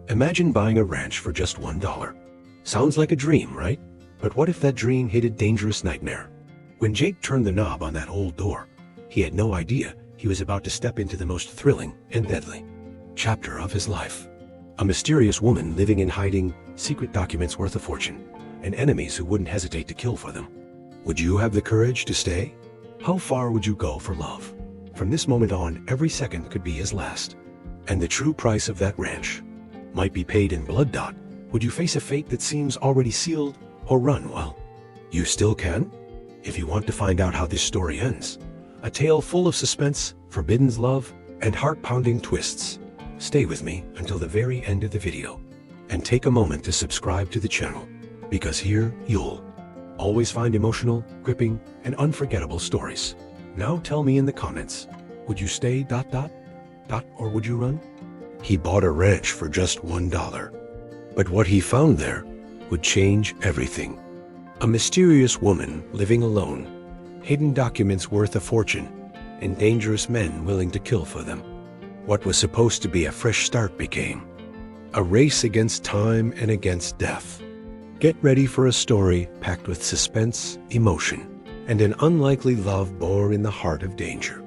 Imagine buying a ranch for just $1. Sounds like a dream, right? But what if that dream hit a dangerous nightmare? When Jake turned the knob on that old door, he had no idea he was about to step into the most thrilling and deadly chapter of his life. A mysterious woman living in hiding, secret documents worth a fortune, and enemies who wouldn't hesitate to kill for them. Would you have the courage to stay? How far would you go for love? From this moment on, every second could be his last. And the true price of that ranch might be paid in blood. Would you face a fate that seems already sealed, or run? Well, you still can. If you want to find out how this story ends, a tale full of suspense, forbidden love, and heart-pounding twists, stay with me until the very end of the video. And take a moment to subscribe to the channel, because here you'll always find emotional, gripping, and unforgettable stories. Now tell me in the comments, would you stay ... or would you run? He bought a ranch for just $1. But what he found there would change everything. A mysterious woman living alone, hidden documents worth a fortune, and dangerous men willing to kill for them. What was supposed to be a fresh start became a race against time and against death. Get ready for a story packed with suspense, emotion, and an unlikely love born in the heart of danger.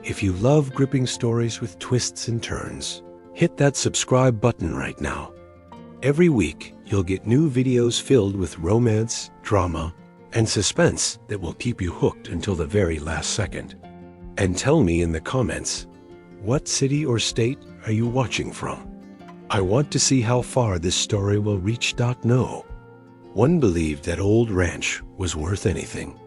If you love gripping stories with twists and turns, hit that subscribe button right now. Every week, you'll get new videos filled with romance, drama, and suspense that will keep you hooked until the very last second. And tell me in the comments, what city or state are you watching from? I want to see how far this story will reach. No. One believed that old ranch was worth anything.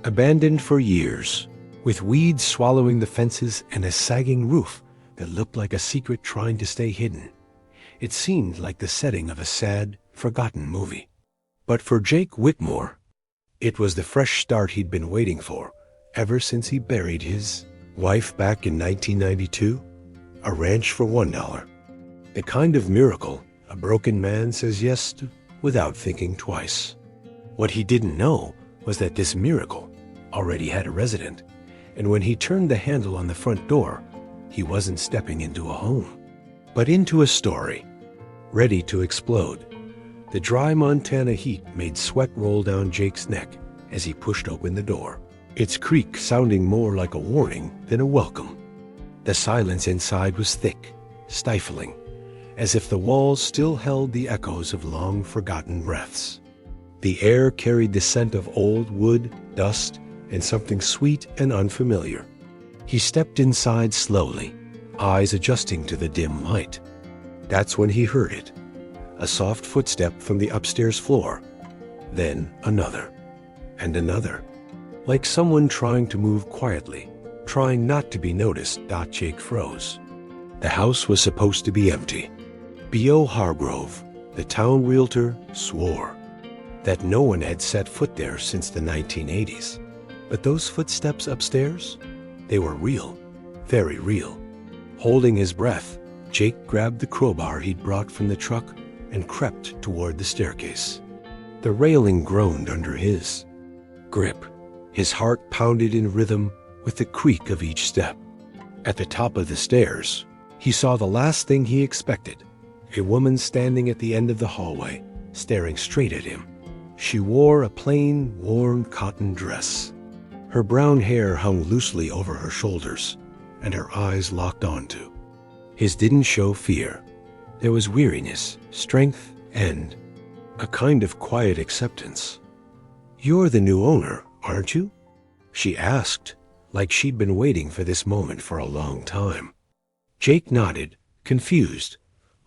Abandoned for years, with weeds swallowing the fences and a sagging roof that looked like a secret trying to stay hidden. It seemed like the setting of a sad, forgotten movie. But for Jake Whitmore, it was the fresh start he'd been waiting for ever since he buried his wife back in 1992. A ranch for $1. The kind of miracle a broken man says yes to without thinking twice. What he didn't know was that this miracle already had a resident, and when he turned the handle on the front door, he wasn't stepping into a home, but into a story, ready to explode. The dry Montana heat made sweat roll down Jake's neck as he pushed open the door, its creak sounding more like a warning than a welcome. The silence inside was thick, stifling, as if the walls still held the echoes of long-forgotten breaths. The air carried the scent of old wood, dust, and something sweet and unfamiliar. He stepped inside slowly, eyes adjusting to the dim light. That's when he heard it, a soft footstep from the upstairs floor, then another, and another, like someone trying to move quietly, trying not to be noticed. Jake froze. The house was supposed to be empty. B.O. Hargrove, the town realtor, swore that no one had set foot there since the 1980s. But those footsteps upstairs, they were real, very real. Holding his breath, Jake grabbed the crowbar he'd brought from the truck and crept toward the staircase. The railing groaned under his grip. His heart pounded in rhythm with the creak of each step. At the top of the stairs, he saw the last thing he expected, a woman standing at the end of the hallway, staring straight at him. She wore a plain, worn cotton dress. Her brown hair hung loosely over her shoulders, and her eyes locked onto his didn't show fear. There was weariness, strength, and a kind of quiet acceptance. "You're the new owner, aren't you?" she asked, like she'd been waiting for this moment for a long time. Jake nodded, confused,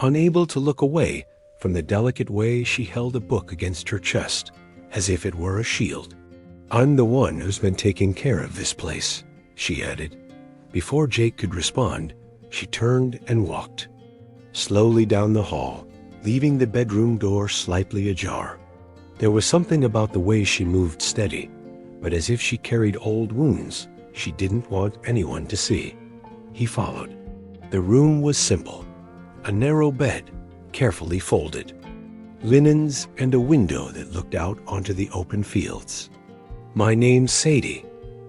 unable to look away from the delicate way she held a book against her chest, as if it were a shield. "I'm the one who's been taking care of this place," she added. Before Jake could respond, she turned and walked slowly down the hall, leaving the bedroom door slightly ajar. There was something about the way she moved steady, but as if she carried old wounds she didn't want anyone to see. He followed. The room was simple. A narrow bed, carefully folded, linens, and a window that looked out onto the open fields. "My name's Sadie,"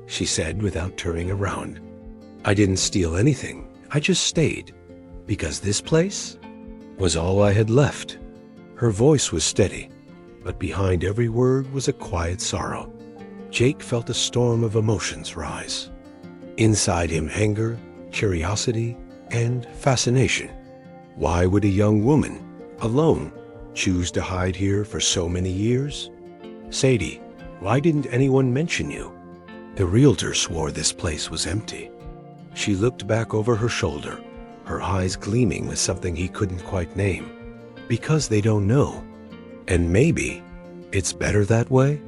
she said without turning around. "I didn't steal anything. I just stayed. Because this place? was all I had left. Her voice was steady, but behind every word was a quiet sorrow. Jake felt a storm of emotions rise. Inside him, anger, curiosity, and fascination. Why would a young woman, alone, choose to hide here for so many years? Sadie, why didn't anyone mention you? The realtor swore this place was empty. She looked back over her shoulder, her eyes gleaming with something he couldn't quite name. Because they don't know. And maybe it's better that way?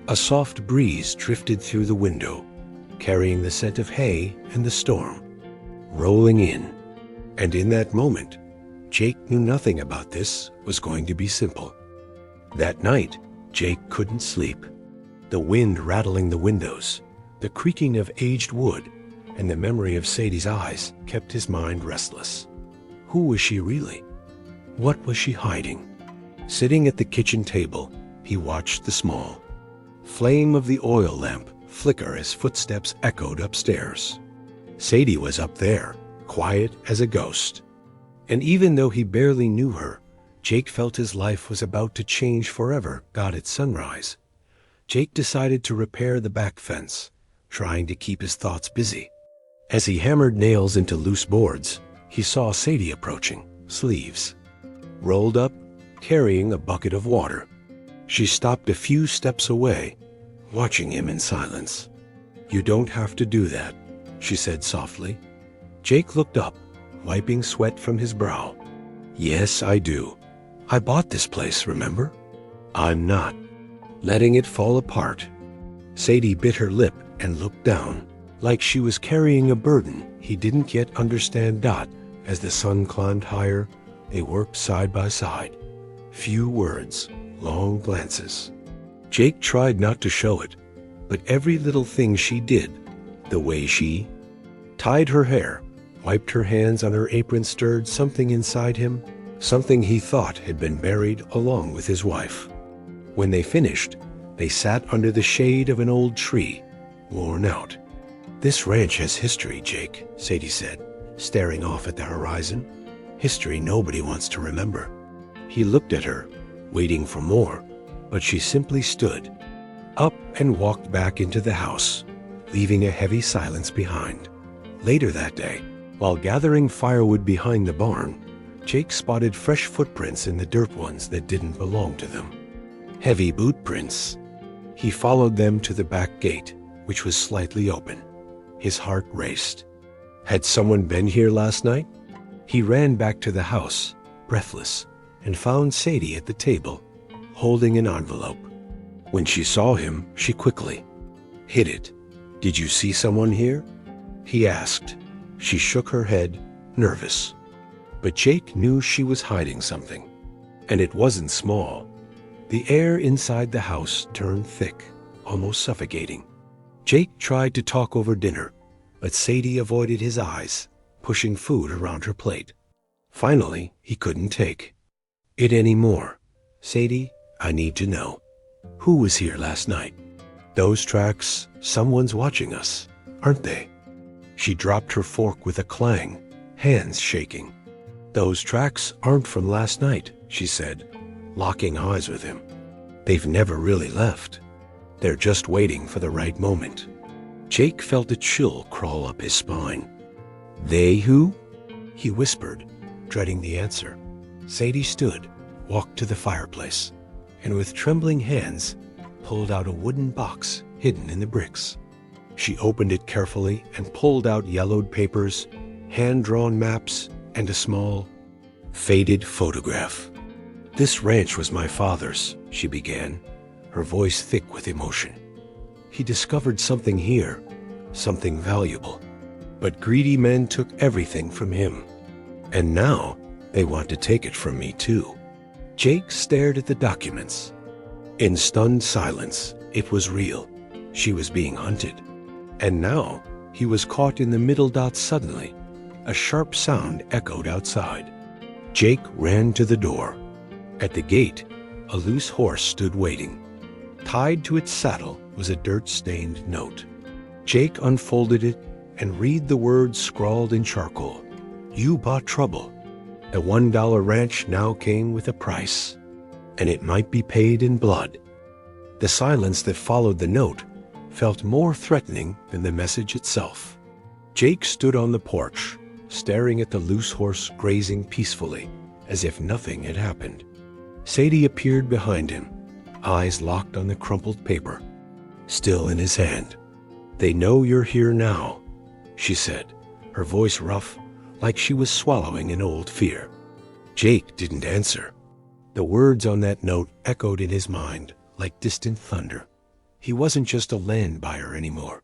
A soft breeze drifted through the window, carrying the scent of hay and the storm, rolling in. And in that moment, Jake knew nothing about this was going to be simple. That night, Jake couldn't sleep. The wind rattling the windows, the creaking of aged wood, and the memory of Sadie's eyes kept his mind restless. Who was she really? What was she hiding? Sitting at the kitchen table, he watched the small flame of the oil lamp flicker as footsteps echoed upstairs. Sadie was up there, quiet as a ghost. And even though he barely knew her, Jake felt his life was about to change forever. God at sunrise. Jake decided to repair the back fence, trying to keep his thoughts busy. As he hammered nails into loose boards, he saw Sadie approaching, sleeves rolled up, carrying a bucket of water. She stopped a few steps away, watching him in silence. "You don't have to do that," she said softly. Jake looked up, wiping sweat from his brow. "Yes, I do. I bought this place, remember? I'm not letting it fall apart." Sadie bit her lip and looked down, like she was carrying a burden he didn't yet understand. As the sun climbed higher, they worked side by side. Few words, long glances. Jake tried not to show it, but every little thing she did, the way she tied her hair, wiped her hands on her apron, stirred something inside him, something he thought had been buried along with his wife. When they finished, they sat under the shade of an old tree, worn out. "This ranch has history, Jake," Sadie said, staring off at the horizon. "History nobody wants to remember." He looked at her, waiting for more, but she simply stood up and walked back into the house, leaving a heavy silence behind. Later that day, while gathering firewood behind the barn, Jake spotted fresh footprints in the dirt ones that didn't belong to them. Heavy boot prints. He followed them to the back gate, which was slightly open. His heart raced. Had someone been here last night? He ran back to the house, breathless, and found Sadie at the table, holding an envelope. When she saw him, she quickly hid it. "Did you see someone here?" he asked. She shook her head, nervous. But Jake knew she was hiding something. And it wasn't small. The air inside the house turned thick, almost suffocating. Jake tried to talk over dinner, but Sadie avoided his eyes, pushing food around her plate. Finally, he couldn't take it anymore. "Sadie, I need to know. Who was here last night? Those tracks, someone's watching us, aren't they?" She dropped her fork with a clang, hands shaking. "Those tracks aren't from last night," she said, locking eyes with him. "They've never really left. They're just waiting for the right moment." Jake felt a chill crawl up his spine. "They who?" he whispered, dreading the answer. Sadie stood, walked to the fireplace, and with trembling hands, pulled out a wooden box hidden in the bricks. She opened it carefully and pulled out yellowed papers, hand-drawn maps, and a small, faded photograph. "This ranch was my father's," she began, her voice thick with emotion. "He discovered something here, something valuable. But greedy men took everything from him. And now they want to take it from me too." Jake stared at the documents. In stunned silence, it was real. She was being hunted. And now he was caught in the middle. Suddenly, a sharp sound echoed outside. Jake ran to the door. At the gate, a loose horse stood waiting. Tied to its saddle was a dirt-stained note. Jake unfolded it and read the words scrawled in charcoal. "You bought trouble. The $1 ranch now came with a price, and it might be paid in blood. The silence that followed the note felt more threatening than the message itself. Jake stood on the porch, staring at the loose horse grazing peacefully, as if nothing had happened. Sadie appeared behind him, eyes locked on the crumpled paper, still in his hand. "They know you're here now," she said, her voice rough, like she was swallowing an old fear. Jake didn't answer. The words on that note echoed in his mind like distant thunder. He wasn't just a land buyer anymore.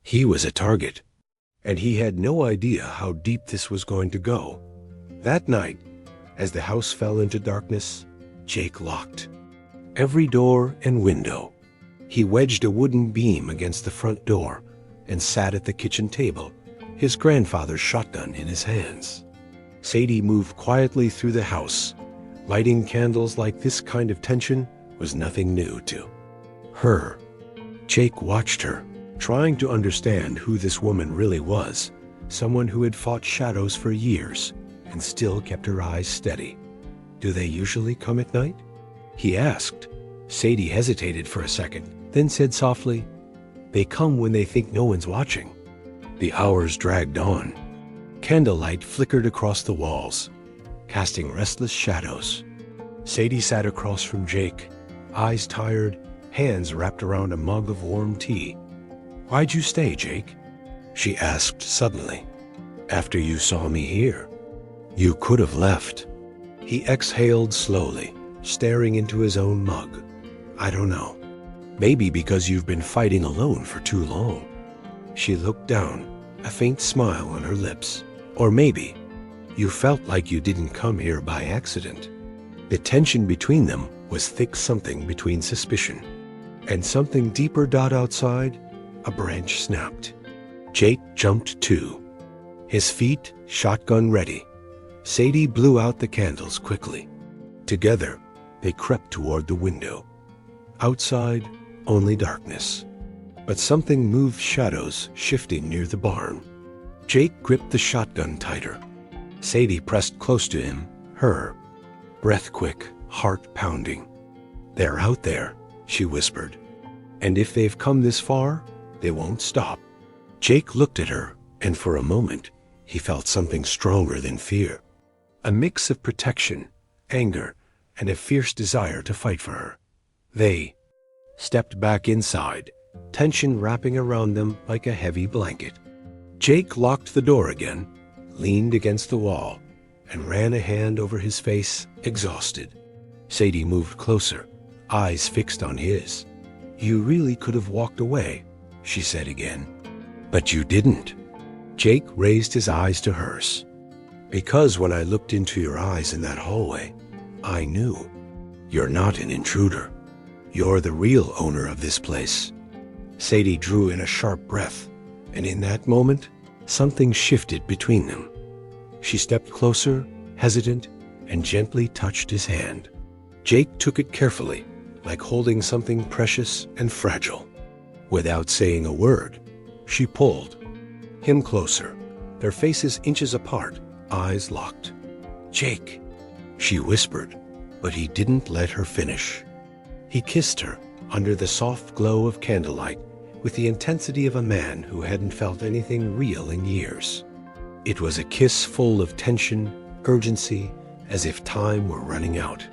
He was a target, and he had no idea how deep this was going to go. That night, as the house fell into darkness, Jake locked every door and window. He wedged a wooden beam against the front door and sat at the kitchen table, his grandfather's shotgun in his hands. Sadie moved quietly through the house. Lighting candles like this kind of tension was nothing new to her. Jake watched her, trying to understand who this woman really was, someone who had fought shadows for years and still kept her eyes steady. "Do they usually come at night?" he asked. Sadie hesitated for a second, then said softly, "They come when they think no one's watching." The hours dragged on. Candlelight flickered across the walls, casting restless shadows. Sadie sat across from Jake, eyes tired, hands wrapped around a mug of warm tea. "Why'd you stay, Jake?" she asked suddenly. "After you saw me here. You could have left." He exhaled slowly, staring into his own mug. "I don't know. Maybe because you've been fighting alone for too long." She looked down, a faint smile on her lips. "Or maybe you felt like you didn't come here by accident." The tension between them was thick, something between suspicion and something deeper. Outside, a branch snapped. Jake jumped too, his feet shotgun ready. Sadie blew out the candles quickly. Together, they crept toward the window. Outside, only darkness. But something moved, shadows shifting near the barn. Jake gripped the shotgun tighter. Sadie pressed close to him, her breath quick, heart pounding. "They're out there," she whispered. "And if they've come this far, they won't stop." Jake looked at her, and for a moment, he felt something stronger than fear. A mix of protection, anger, and a fierce desire to fight for her. They stepped back inside, tension wrapping around them like a heavy blanket. Jake locked the door again, leaned against the wall, and ran a hand over his face, exhausted. Sadie moved closer, eyes fixed on his. "You really could have walked away," she said again. "But you didn't." Jake raised his eyes to hers. "Because when I looked into your eyes in that hallway, I knew. You're not an intruder. You're the real owner of this place." Sadie drew in a sharp breath, and in that moment, something shifted between them. She stepped closer, hesitant, and gently touched his hand. Jake took it carefully, like holding something precious and fragile. Without saying a word, she pulled him closer, their faces inches apart, eyes locked. "Jake," she whispered, but he didn't let her finish. He kissed her under the soft glow of candlelight with the intensity of a man who hadn't felt anything real in years. It was a kiss full of tension, urgency, as if time were running out.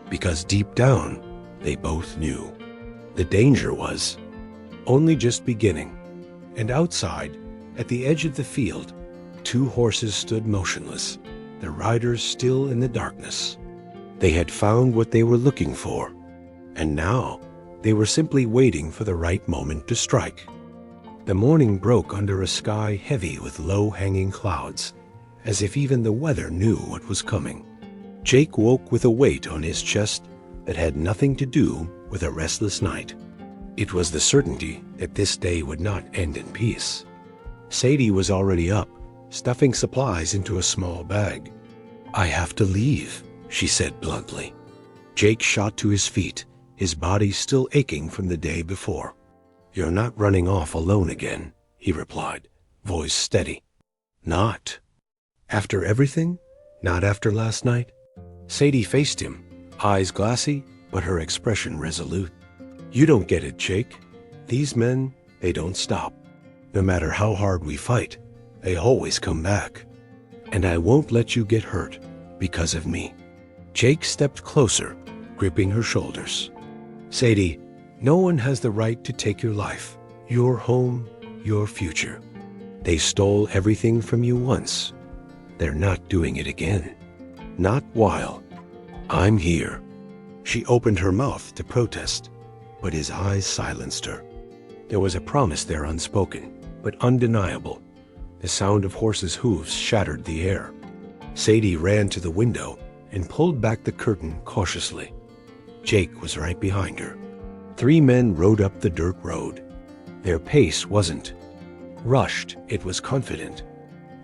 Because deep down, they both knew. The danger was only just beginning. And outside, at the edge of the field, two horses stood motionless, their riders still in the darkness. They had found what they were looking for, and now they were simply waiting for the right moment to strike. The morning broke under a sky heavy with low-hanging clouds, as if even the weather knew what was coming. Jake woke with a weight on his chest that had nothing to do with a restless night. It was the certainty that this day would not end in peace. Sadie was already up, stuffing supplies into a small bag. "I have to leave," she said bluntly. Jake shot to his feet, his body still aching from the day before. "You're not running off alone again," he replied, voice steady. "Not after everything?" Not after last night? Sadie faced him, eyes glassy, but her expression resolute. You don't get it, Jake. These men, they don't stop. No matter how hard we fight, they always come back. And I won't let you get hurt because of me. Jake stepped closer, gripping her shoulders. Sadie, no one has the right to take your life, your home, your future. They stole everything from you once. They're not doing it again. Not while I'm here. She opened her mouth to protest, but his eyes silenced her. There was a promise there unspoken, but undeniable. The sound of horses' hooves shattered the air. Sadie ran to the window and pulled back the curtain cautiously. Jake was right behind her. 3 men rode up the dirt road. Their pace wasn't rushed, it was confident.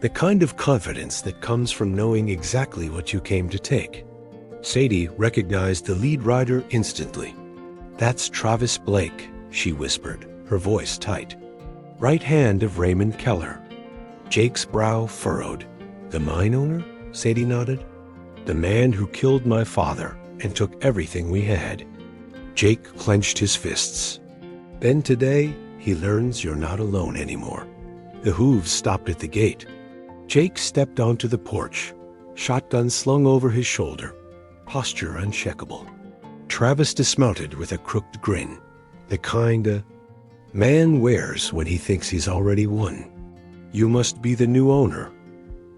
The kind of confidence that comes from knowing exactly what you came to take. Sadie recognized the lead rider instantly. That's Travis Blake, she whispered, her voice tight. Right hand of Raymond Keller. Jake's brow furrowed. The mine owner? Sadie nodded. The man who killed my father and took everything we had. Jake clenched his fists. Then today, he learns you're not alone anymore. The hooves stopped at the gate. Jake stepped onto the porch, shotgun slung over his shoulder, posture unshakable. Travis dismounted with a crooked grin, the kind a man wears when he thinks he's already won. You must be the new owner,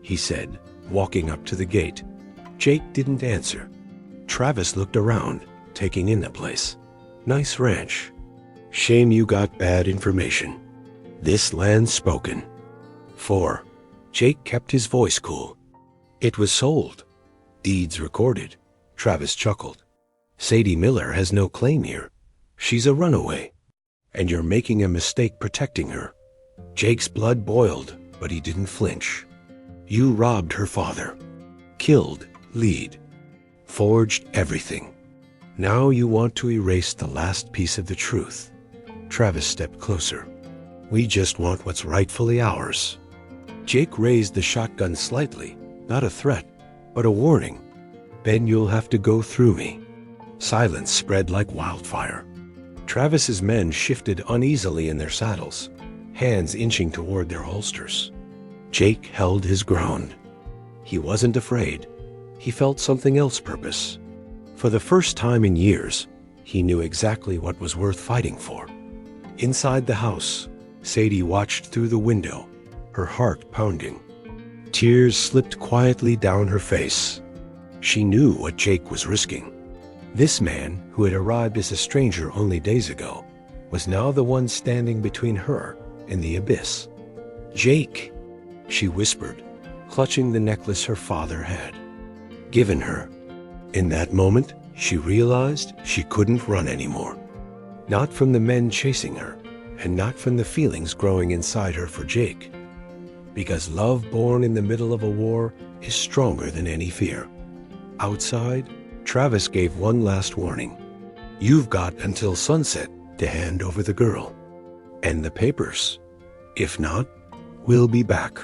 he said, walking up to the gate. Jake didn't answer. Travis looked around, taking in the place. Nice ranch. Shame you got bad information. This land's spoken. 4. Jake kept his voice cool. It was sold. Deeds recorded. Travis chuckled. Sadie Miller has no claim here. She's a runaway. And you're making a mistake protecting her. Jake's blood boiled, but he didn't flinch. You robbed her father. Killed Lead. Forged everything. Now you want to erase the last piece of the truth. Travis stepped closer. We just want what's rightfully ours. Jake raised the shotgun slightly, not a threat, but a warning. Ben, you'll have to go through me. Silence spread like wildfire. Travis's men shifted uneasily in their saddles, hands inching toward their holsters. Jake held his ground. He wasn't afraid. He felt something else purpose. For the first time in years, he knew exactly what was worth fighting for. Inside the house, Sadie watched through the window, her heart pounding. Tears slipped quietly down her face. She knew what Jake was risking. This man, who had arrived as a stranger only days ago, was now the one standing between her and the abyss. Jake, she whispered, clutching the necklace her father had given her. In that moment, she realized she couldn't run anymore. Not from the men chasing her, and not from the feelings growing inside her for Jake. Because love born in the middle of a war is stronger than any fear. Outside, Travis gave one last warning. You've got until sunset to hand over the girl. And the papers. If not, we'll be back.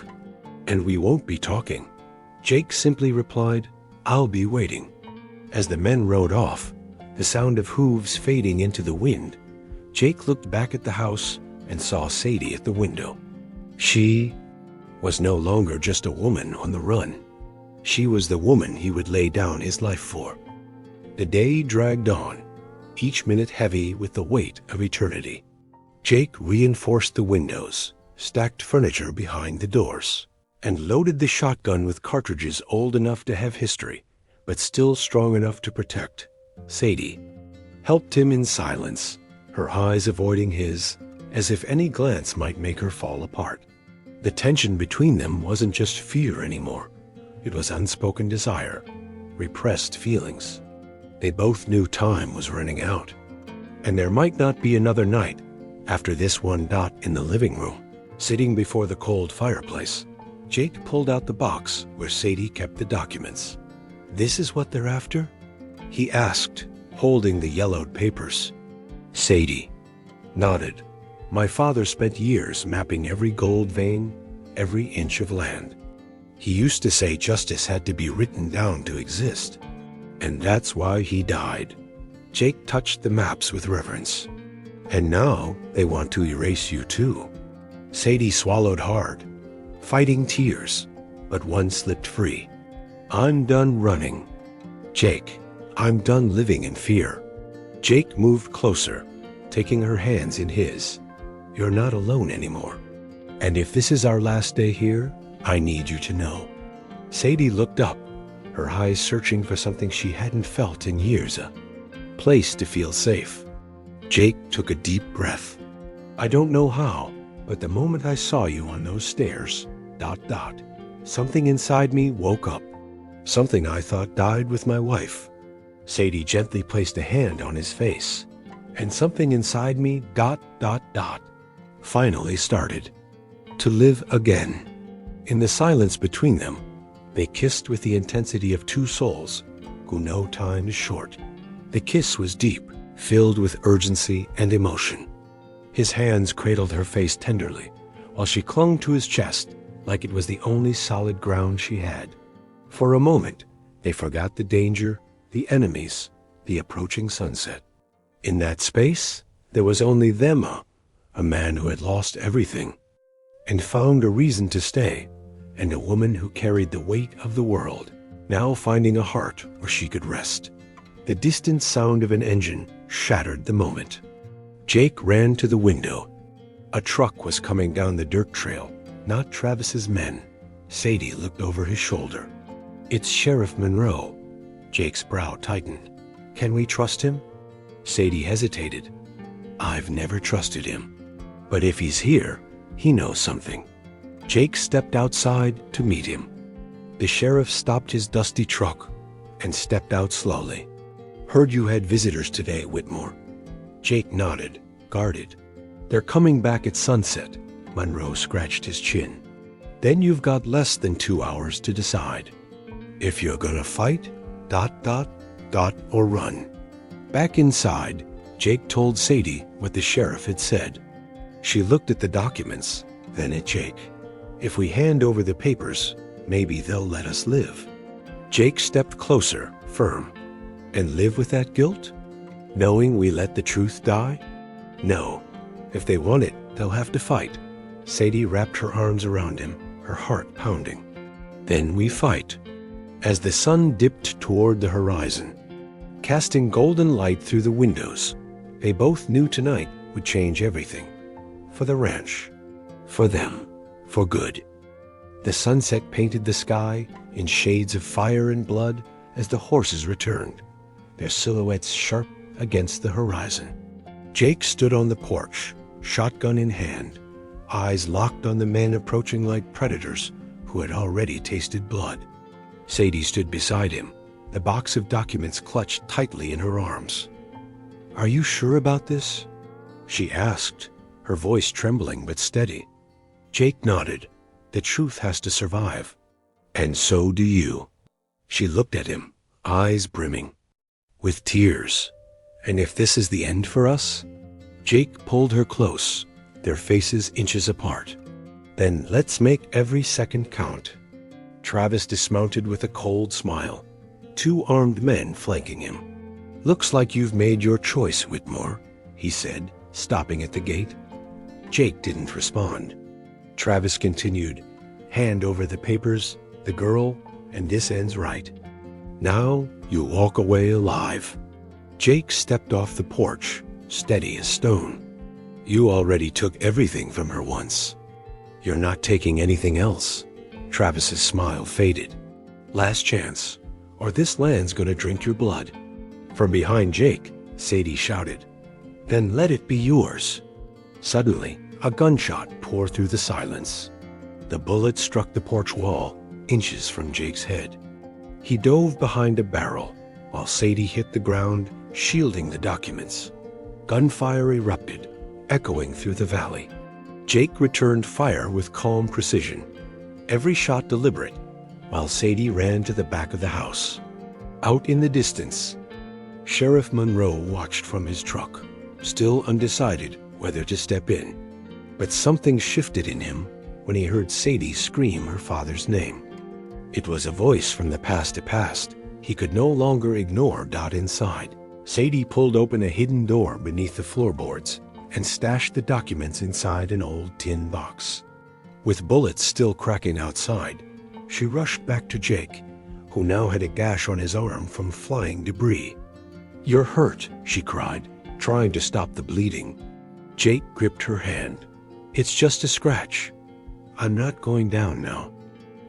And we won't be talking. Jake simply replied, I'll be waiting. As the men rode off, the sound of hooves fading into the wind, Jake looked back at the house and saw Sadie at the window. She was no longer just a woman on the run. She was the woman he would lay down his life for. The day dragged on, each minute heavy with the weight of eternity. Jake reinforced the windows, stacked furniture behind the doors, and loaded the shotgun with cartridges old enough to have history, but still strong enough to protect. Sadie helped him in silence, her eyes avoiding his, as if any glance might make her fall apart. The tension between them wasn't just fear anymore. It was unspoken desire, repressed feelings. They both knew time was running out, and there might not be another night after this one. In the living room, sitting before the cold fireplace, Jake pulled out the box where Sadie kept the documents. This is what they're after? He asked, holding the yellowed papers. Sadie nodded. My father spent years mapping every gold vein, every inch of land. He used to say justice had to be written down to exist. And that's why he died. Jake touched the maps with reverence. And now they want to erase you too. Sadie swallowed hard, fighting tears, but one slipped free. I'm done running. Jake, I'm done living in fear. Jake moved closer, taking her hands in his. You're not alone anymore. And if this is our last day here, I need you to know. Sadie looked up, her eyes searching for something she hadn't felt in years, a place to feel safe. Jake took a deep breath. I don't know how, but the moment I saw you on those stairs, ... something inside me woke up. Something I thought died with my wife. Sadie gently placed a hand on his face, and something inside me ... finally started to live again. In the silence between them, they kissed with the intensity of two souls who know time is short. The kiss was deep, filled with urgency and emotion. His hands cradled her face tenderly, while she clung to his chest like it was the only solid ground she had. For a moment, they forgot the danger, the enemies, the approaching sunset. In that space, there was only them, a man who had lost everything and found a reason to stay, and a woman who carried the weight of the world, now finding a heart where she could rest. The distant sound of an engine shattered the moment. Jake ran to the window. A truck was coming down the dirt trail, not Travis's men. Sadie looked over his shoulder. It's Sheriff Monroe. Jake's brow tightened. Can we trust him? Sadie hesitated. I've never trusted him. But if he's here, he knows something. Jake stepped outside to meet him. The sheriff stopped his dusty truck and stepped out slowly. Heard you had visitors today, Whitmore. Jake nodded, guarded. They're coming back at sunset. Monroe scratched his chin. Then you've got less than 2 hours to decide. If you're gonna fight, ... or run. Back inside, Jake told Sadie what the sheriff had said. She looked at the documents, then at Jake. If we hand over the papers, maybe they'll let us live. Jake stepped closer, firm. And live with that guilt? Knowing we let the truth die? No. If they want it, they'll have to fight. Sadie wrapped her arms around him, her heart pounding. Then we fight. As the sun dipped toward the horizon, casting golden light through the windows, they both knew tonight would change everything. For the ranch. For them. For good. The sunset painted the sky in shades of fire and blood as the horses returned, their silhouettes sharp against the horizon. Jake stood on the porch, shotgun in hand, eyes locked on the men approaching like predators who had already tasted blood. Sadie stood beside him, the box of documents clutched tightly in her arms. Are you sure about this? She asked, her voice trembling but steady. Jake nodded. The truth has to survive. And so do you. She looked at him, eyes brimming, with tears. And if this is the end for us? Jake pulled her close, their faces inches apart. Then let's make every second count. Travis dismounted with a cold smile, 2 armed men flanking him. Looks like you've made your choice, Whitmore, he said, stopping at the gate. Jake didn't respond. Travis continued, hand over the papers, the girl, and this ends right. Now you walk away alive. Jake stepped off the porch, steady as stone. You already took everything from her once. You're not taking anything else. Travis's smile faded. Last chance, or this land's gonna drink your blood. From behind Jake, Sadie shouted, Then let it be yours. Suddenly, a gunshot poured through the silence. The bullet struck the porch wall, inches from Jake's head. He dove behind a barrel, while Sadie hit the ground, shielding the documents. Gunfire erupted, echoing through the valley. Jake returned fire with calm precision, every shot deliberate, while Sadie ran to the back of the house. Out in the distance, Sheriff Monroe watched from his truck, still undecided whether to step in. But something shifted in him when he heard Sadie scream her father's name. It was a voice from the past. He could no longer ignore Dot inside. Sadie pulled open a hidden door beneath the floorboards and stashed the documents inside an old tin box. With bullets still cracking outside, she rushed back to Jake, who now had a gash on his arm from flying debris. "You're hurt," she cried, trying to stop the bleeding. Jake gripped her hand. "It's just a scratch. I'm not going down now.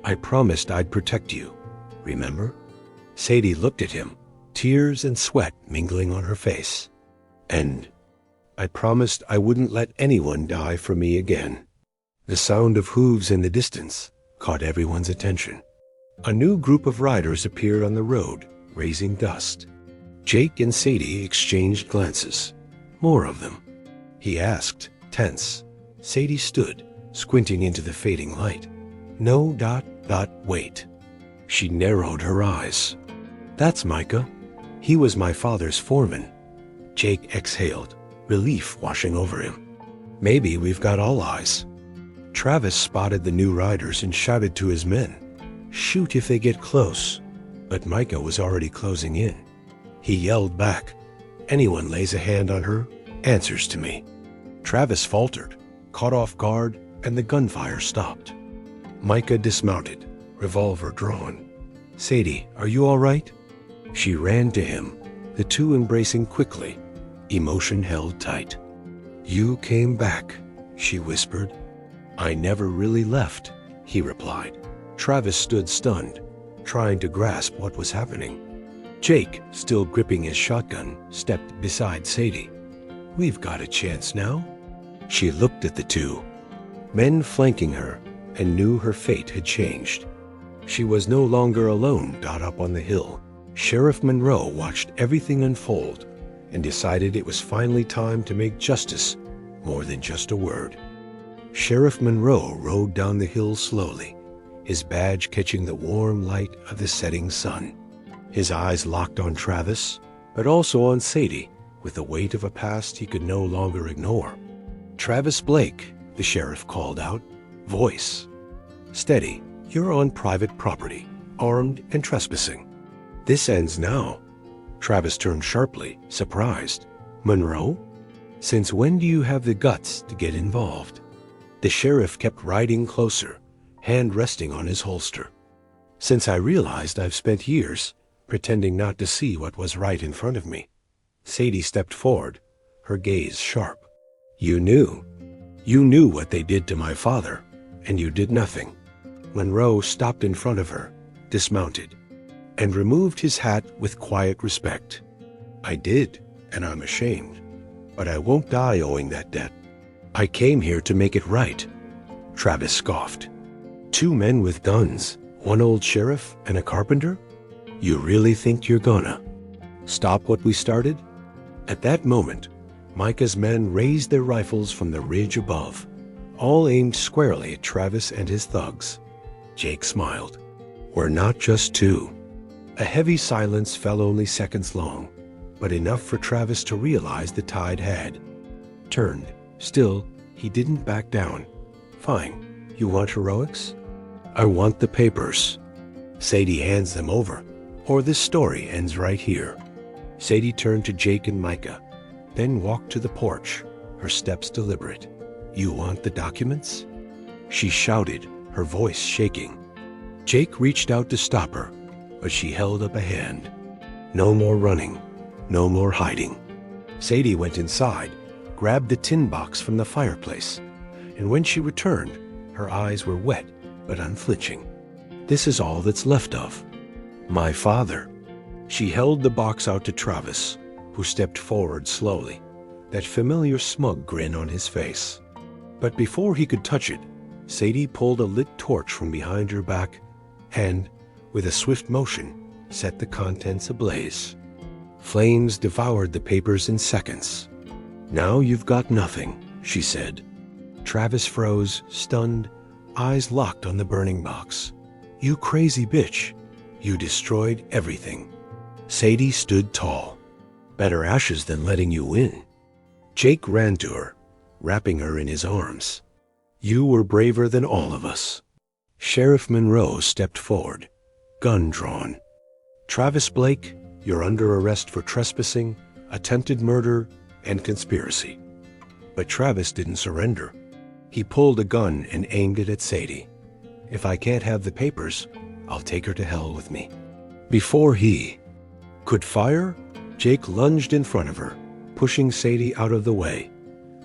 I promised I'd protect you. Remember?" Sadie looked at him, tears and sweat mingling on her face. "And I promised I wouldn't let anyone die for me again." The sound of hooves in the distance caught everyone's attention. A new group of riders appeared on the road, raising dust. Jake and Sadie exchanged glances. More of them. He asked, tense. Sadie stood, squinting into the fading light. "No, wait." She narrowed her eyes. "That's Micah. He was my father's foreman." Jake exhaled, relief washing over him. "Maybe we've got all eyes." Travis spotted the new riders and shouted to his men, "Shoot if they get close." But Micah was already closing in. He yelled back, "Anyone lays a hand on her, answers to me." Travis faltered, caught off guard, and the gunfire stopped. Micah dismounted, revolver drawn. "Sadie, are you all right?" She ran to him, the two embracing quickly, emotion held tight. "You came back," she whispered. "I never really left," he replied. Travis stood stunned, trying to grasp what was happening. Jake, still gripping his shotgun, stepped beside Sadie. "We've got a chance now." She looked at the two, men flanking her, and knew her fate had changed. She was no longer alone up on the hill. Sheriff Monroe watched everything unfold and decided it was finally time to make justice more than just a word. Sheriff Monroe rode down the hill slowly, his badge catching the warm light of the setting sun. His eyes locked on Travis, but also on Sadie, with the weight of a past he could no longer ignore. "Travis Blake," the sheriff called out, voice. "Steady, you're on private property, armed and trespassing. This ends now." Travis turned sharply, surprised. "Monroe? Since when do you have the guts to get involved?" The sheriff kept riding closer, hand resting on his holster. "Since I realized I've spent years pretending not to see what was right in front of me." Sadie stepped forward, her gaze sharp. You knew what they did to my father, and you did nothing." Monroe stopped in front of her, dismounted, and removed his hat with quiet respect. "I did, and I'm ashamed, but I won't die owing that debt. I came here to make it right." Travis scoffed. "Two men with guns, one old sheriff and a carpenter? You really think you're gonna stop what we started?" At that moment, Micah's men raised their rifles from the ridge above, all aimed squarely at Travis and his thugs. Jake smiled. "We're not just two." A heavy silence fell only seconds long, but enough for Travis to realize the tide had turned. Still, he didn't back down. "Fine. You want heroics? I want the papers." Sadie hands them over, or this story ends right here. Sadie turned to Jake and Micah, then walked to the porch, her steps deliberate. "You want the documents?" she shouted, her voice shaking. Jake reached out to stop her, but she held up a hand. "No more running, no more hiding." Sadie went inside, grabbed the tin box from the fireplace, and when she returned, her eyes were wet but unflinching. "This is all that's left of my father." She held the box out to Travis, who stepped forward slowly, that familiar smug grin on his face. But before he could touch it, Sadie pulled a lit torch from behind her back and, with a swift motion, set the contents ablaze. Flames devoured the papers in seconds. "Now you've got nothing," she said. Travis froze, stunned, eyes locked on the burning box. "You crazy bitch. You destroyed everything." Sadie stood tall. "Better ashes than letting you win." Jake ran to her, wrapping her in his arms. "You were braver than all of us." Sheriff Monroe stepped forward, gun drawn. "Travis Blake, you're under arrest for trespassing, attempted murder, and conspiracy." But Travis didn't surrender. He pulled a gun and aimed it at Sadie. "If I can't have the papers, I'll take her to hell with me." Before he could fire, Jake lunged in front of her, pushing Sadie out of the way.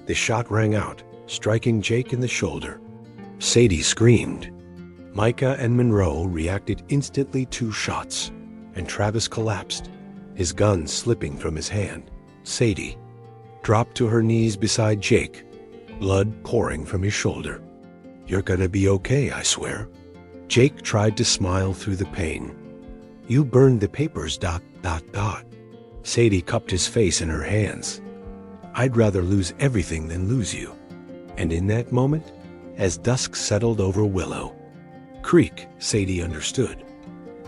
The shot rang out, striking Jake in the shoulder. Sadie screamed. Micah and Monroe reacted instantly. 2 shots, and Travis collapsed, his gun slipping from his hand. Sadie dropped to her knees beside Jake, blood pouring from his shoulder. "You're gonna be okay, I swear." Jake tried to smile through the pain. "You burned the papers, ... Sadie cupped his face in her hands. "I'd rather lose everything than lose you." And in that moment, as dusk settled over Willow Creek, Sadie understood.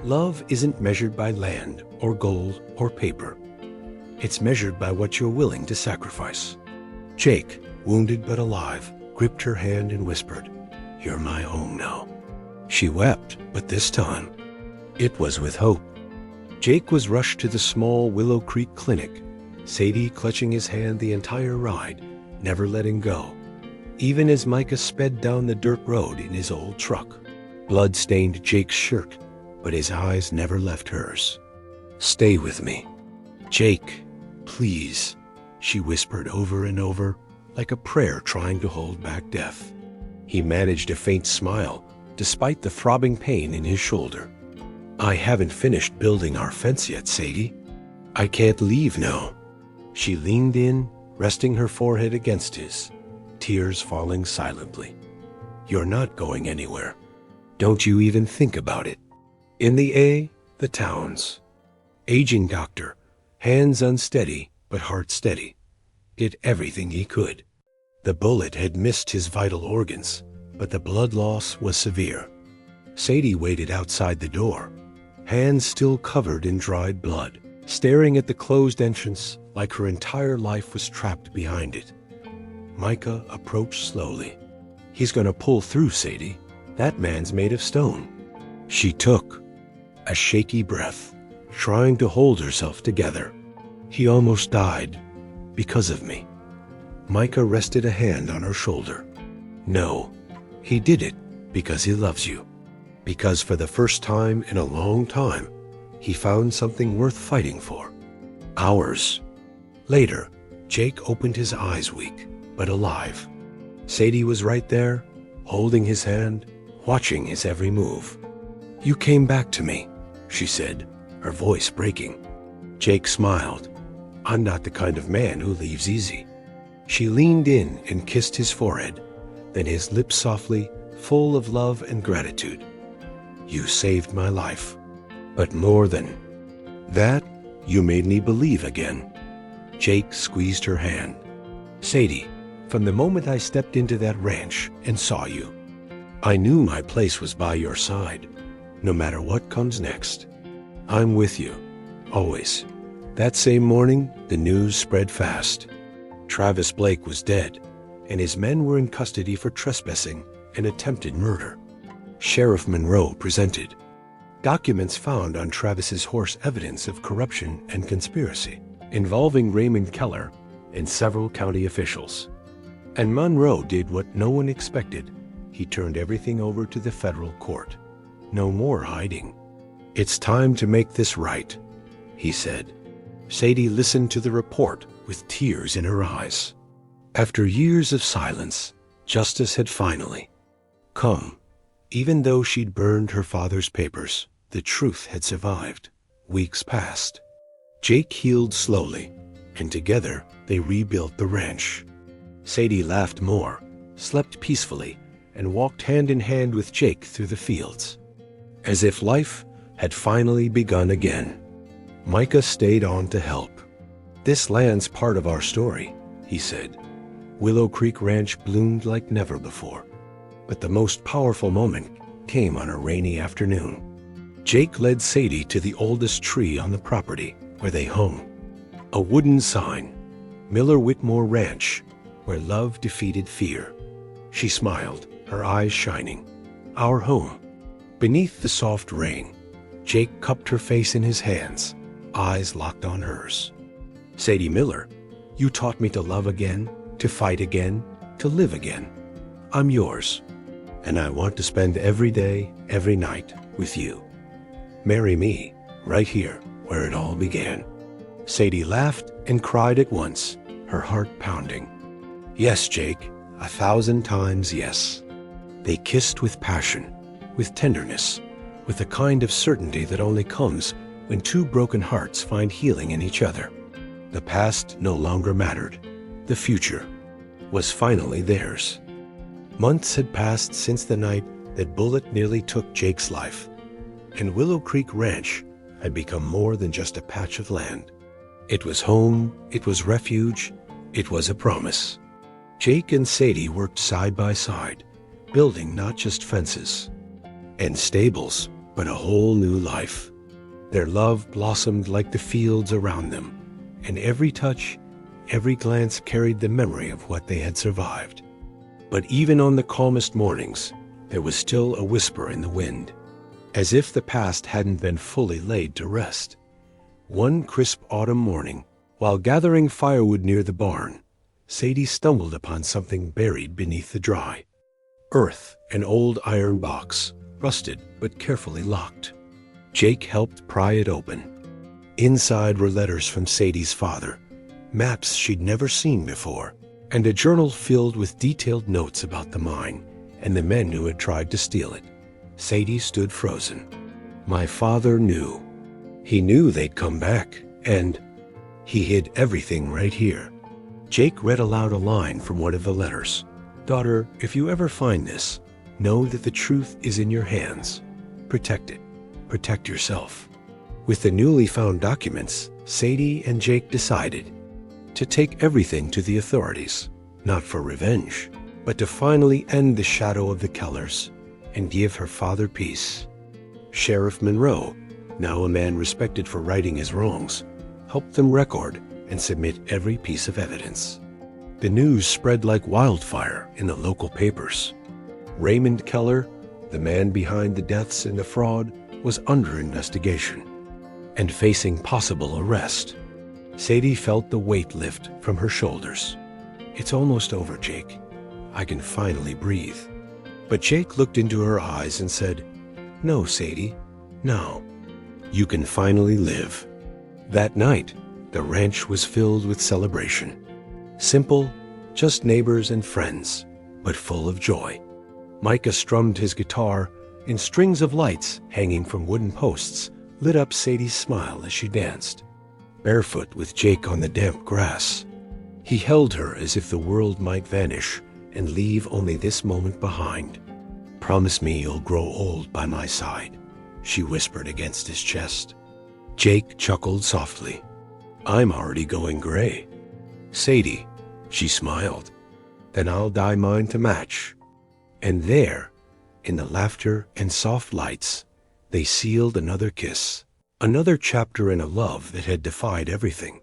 Love isn't measured by land or gold or paper. It's measured by what you're willing to sacrifice. Jake, wounded but alive, gripped her hand and whispered, "You're my home now." She wept, but this time, it was with hope. Jake was rushed to the small Willow Creek clinic, Sadie clutching his hand the entire ride, never letting go, even as Micah sped down the dirt road in his old truck. Blood stained Jake's shirt, but his eyes never left hers. "Stay with me. Jake, please," she whispered over and over, like a prayer trying to hold back death. He managed a faint smile, despite the throbbing pain in his shoulder. "I haven't finished building our fence yet, Sadie. I can't leave now." She leaned in, resting her forehead against his, tears falling silently. "You're not going anywhere. Don't you even think about it." In the towns. Aging doctor, hands unsteady but heart steady, did everything he could. The bullet had missed his vital organs, but the blood loss was severe. Sadie waited outside the door, hands still covered in dried blood, staring at the closed entrance like her entire life was trapped behind it. Micah approached slowly. "He's gonna pull through, Sadie. That man's made of stone." She took a shaky breath, trying to hold herself together. "He almost died because of me." Micah rested a hand on her shoulder. "No, he did it because he loves you. Because for the first time in a long time, he found something worth fighting for. Ours." Later, Jake opened his eyes weak, but alive. Sadie was right there, holding his hand, watching his every move. "You came back to me," she said, her voice breaking. Jake smiled. "I'm not the kind of man who leaves easy." She leaned in and kissed his forehead, then his lips softly, full of love and gratitude. "You saved my life. But more than that, you made me believe again." Jake squeezed her hand. "Sadie, from the moment I stepped into that ranch and saw you, I knew my place was by your side, no matter what comes next. I'm with you, always." That same morning, the news spread fast. Travis Blake was dead, and his men were in custody for trespassing and attempted murder. Sheriff Monroe presented documents found on Travis's horse, evidence of corruption and conspiracy involving Raymond Keller and several county officials. And Monroe did what no one expected. He turned everything over to the federal court. No more hiding. "It's time to make this right," he said. Sadie listened to the report with tears in her eyes. After years of silence, justice had finally come. Even though she'd burned her father's papers, the truth had survived. Weeks passed. Jake healed slowly, and together they rebuilt the ranch. Sadie laughed more, slept peacefully, and walked hand in hand with Jake through the fields, as if life had finally begun again. Micah stayed on to help. "This land's part of our story," he said. Willow Creek Ranch bloomed like never before. But the most powerful moment came on a rainy afternoon. Jake led Sadie to the oldest tree on the property, where they hung a wooden sign, "Miller Whitmore Ranch, where love defeated fear." She smiled, her eyes shining. "Our home." Beneath the soft rain, Jake cupped her face in his hands, eyes locked on hers. "Sadie Miller, you taught me to love again, to fight again, to live again. I'm yours, and I want to spend every day, every night with you. Marry me, right here, where it all began." Sadie laughed and cried at once, her heart pounding. "Yes, Jake, 1,000 times yes." They kissed with passion, with tenderness, with the kind of certainty that only comes when two broken hearts find healing in each other. The past no longer mattered. The future was finally theirs. Months had passed since the night that Bullet nearly took Jake's life, and Willow Creek Ranch had become more than just a patch of land. It was home, it was refuge, it was a promise. Jake and Sadie worked side by side, building not just fences and stables, but a whole new life. Their love blossomed like the fields around them, and every touch, every glance carried the memory of what they had survived. But even on the calmest mornings, there was still a whisper in the wind, as if the past hadn't been fully laid to rest. One crisp autumn morning, while gathering firewood near the barn, Sadie stumbled upon something buried beneath the dry earth, an old iron box, rusted but carefully locked. Jake helped pry it open. Inside were letters from Sadie's father, maps she'd never seen before, and a journal filled with detailed notes about the mine and the men who had tried to steal it. Sadie stood frozen. My father knew. He knew they'd come back, and he hid everything right here. Jake read aloud a line from one of the letters. "Daughter, if you ever find this, know that the truth is in your hands. Protect it. Protect yourself." With the newly found documents, Sadie and Jake decided to take everything to the authorities, not for revenge, but to finally end the shadow of the Kellers and give her father peace. Sheriff Monroe, now a man respected for righting his wrongs, helped them record and submit every piece of evidence. The news spread like wildfire in the local papers. Raymond Keller, the man behind the deaths and the fraud, was under investigation and facing possible arrest. Sadie felt the weight lift from her shoulders. "It's almost over, Jake. I can finally breathe." But Jake looked into her eyes and said, "No, Sadie, no. You can finally live." That night, the ranch was filled with celebration. Simple, just neighbors and friends, but full of joy. Micah strummed his guitar, and strings of lights hanging from wooden posts lit up Sadie's smile as she danced, barefoot with Jake on the damp grass. He held her as if the world might vanish and leave only this moment behind. "Promise me you'll grow old by my side," she whispered against his chest. Jake chuckled softly. "I'm already going gray." "Sadie," she smiled, "then I'll dye mine to match." And there, in the laughter and soft lights, they sealed another kiss, another chapter in a love that had defied everything.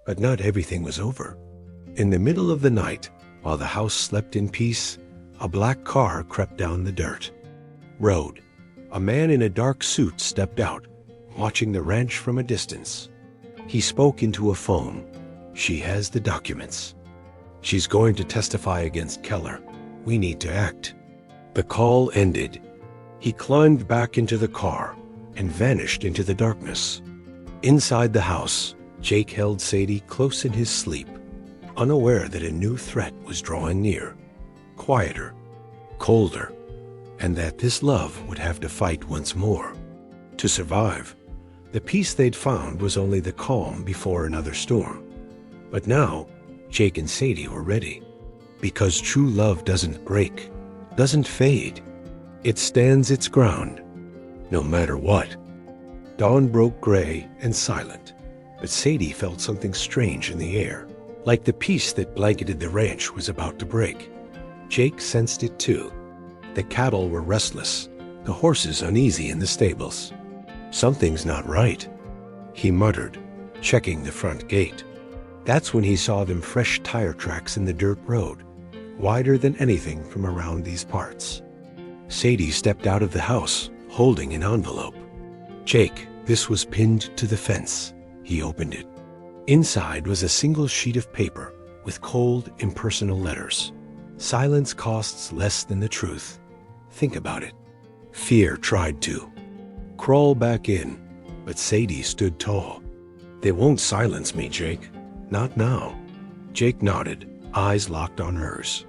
But not everything was over. In the middle of the night, while the house slept in peace, a black car crept down the dirt road. A man in a dark suit stepped out, watching the ranch from a distance. He spoke into a phone. "She has the documents. She's going to testify against Keller. We need to act." The call ended. He climbed back into the car and vanished into the darkness. Inside the house, Jake held Sadie close in his sleep, unaware that a new threat was drawing near, quieter, colder, and that this love would have to fight once more. To survive, the peace they'd found was only the calm before another storm. But now, Jake and Sadie were ready, because true love doesn't break, doesn't fade. It stands its ground, no matter what. Dawn broke gray and silent, but Sadie felt something strange in the air, like the peace that blanketed the ranch was about to break. Jake sensed it too. The cattle were restless, the horses uneasy in the stables. "Something's not right," he muttered, checking the front gate. That's when he saw them fresh tire tracks in the dirt road, wider than anything from around these parts. Sadie stepped out of the house, holding an envelope. Jake, this was pinned to the fence. He opened it. Inside was a single sheet of paper with cold, impersonal letters. Silence costs less than the truth. Think about it. Fear tried to crawl back in, but Sadie stood tall. They won't silence me, Jake. Not now. Jake nodded, eyes locked on hers.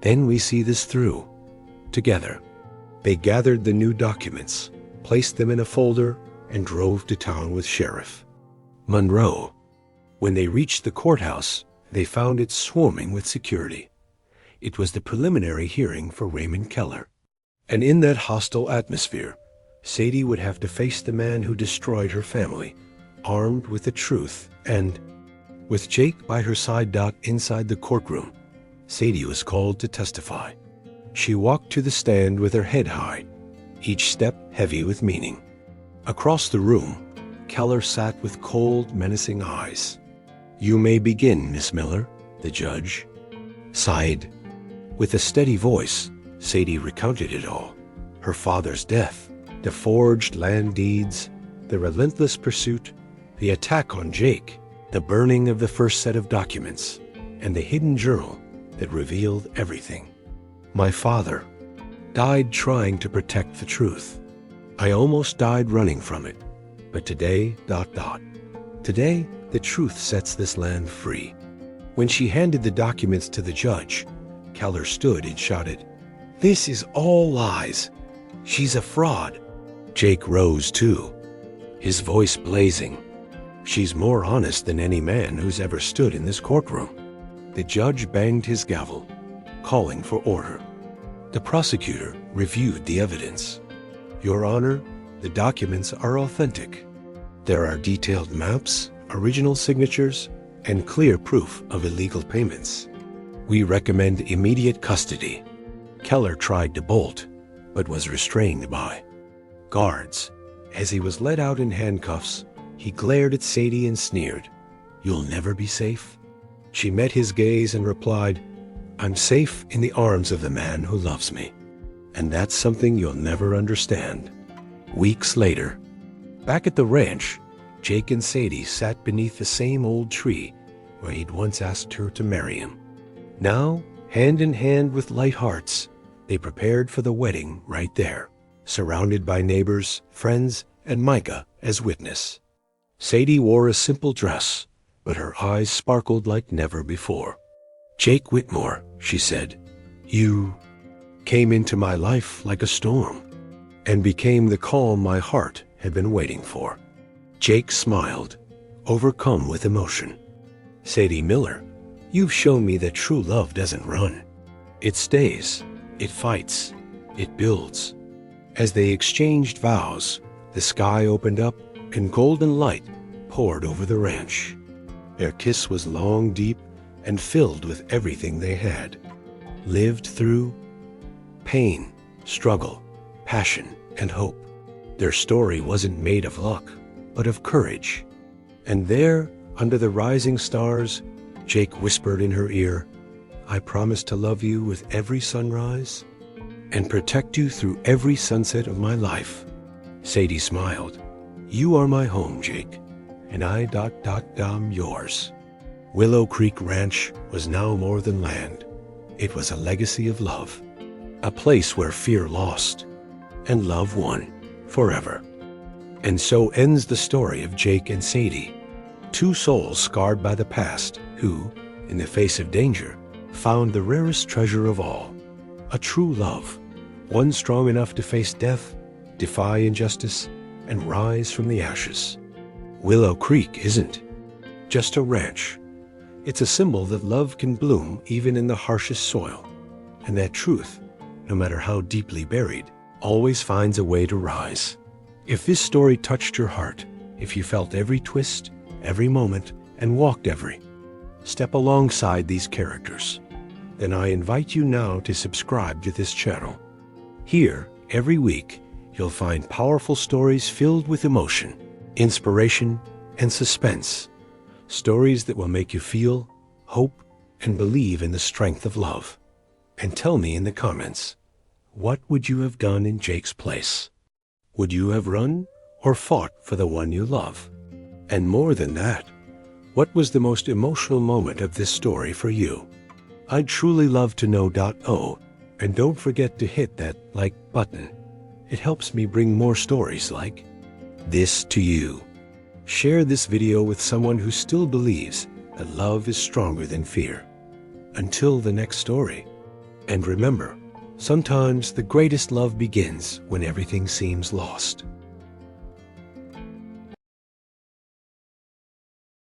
Then we see this through. Together. They gathered the new documents, placed them in a folder, and drove to town with Sheriff Monroe. When they reached the courthouse, they found it swarming with security. It was the preliminary hearing for Raymond Keller. And in that hostile atmosphere, Sadie would have to face the man who destroyed her family, armed with the truth, and with Jake by her side. Inside the courtroom, Sadie was called to testify. She walked to the stand with her head high, each step heavy with meaning. Across the room, Keller sat with cold, menacing eyes. "You may begin, Miss Miller," the judge sighed. With a steady voice, Sadie recounted it all. Her father's death, the forged land deeds, the relentless pursuit, the attack on Jake, the burning of the first set of documents, and the hidden journal that revealed everything. "My father died trying to protect the truth. I almost died running from it. But today, Today, the truth sets this land free." When she handed the documents to the judge, Keller stood and shouted, "This is all lies. She's a fraud." Jake rose too, his voice blazing. "She's more honest than any man who's ever stood in this courtroom." The judge banged his gavel, calling for order. The prosecutor reviewed the evidence. "Your Honor, the documents are authentic. There are detailed maps, original signatures, and clear proof of illegal payments. We recommend immediate custody." Keller tried to bolt, but was restrained by guards. As he was led out in handcuffs, he glared at Sadie and sneered, "You'll never be safe?" She met his gaze and replied, "I'm safe in the arms of the man who loves me. And that's something you'll never understand." Weeks later, back at the ranch, Jake and Sadie sat beneath the same old tree where he'd once asked her to marry him. Now, hand in hand with light hearts, they prepared for the wedding right there, surrounded by neighbors, friends, and Micah as witness. Sadie wore a simple dress, but her eyes sparkled like never before. "Jake Whitmore," she said, "you came into my life like a storm and became the calm my heart had been waiting for." Jake smiled, overcome with emotion. "Sadie Miller, you've shown me that true love doesn't run. It stays, it fights, it builds." As they exchanged vows, the sky opened up and golden light poured over the ranch. Their kiss was long, deep, and filled with everything they had lived through: pain, struggle, passion, and hope. Their story wasn't made of luck, but of courage. And there, under the rising stars, Jake whispered in her ear, "I promise to love you with every sunrise and protect you through every sunset of my life." Sadie smiled. "You are my home, Jake, and I am yours." Willow Creek Ranch was now more than land. It was a legacy of love, a place where fear lost and love won forever. And so ends the story of Jake and Sadie, two souls scarred by the past who, in the face of danger, found the rarest treasure of all, a true love, one strong enough to face death, defy injustice, and rise from the ashes. Willow Creek isn't just a ranch. It's a symbol that love can bloom even in the harshest soil, and that truth, no matter how deeply buried, always finds a way to rise. If this story touched your heart, if you felt every twist, every moment, and walked every step alongside these characters, then I invite you now to subscribe to this channel. Here, every week, you'll find powerful stories filled with emotion, inspiration, and suspense. Stories that will make you feel, hope, and believe in the strength of love. And tell me in the comments, what would you have done in Jake's place? Would you have run or fought for the one you love? And more than that, what was the most emotional moment of this story for you? I'd truly love to know. And don't forget to hit that like button. It helps me bring more stories like this to you. Share this video with someone who still believes that love is stronger than fear. Until the next story. And remember, sometimes the greatest love begins when everything seems lost.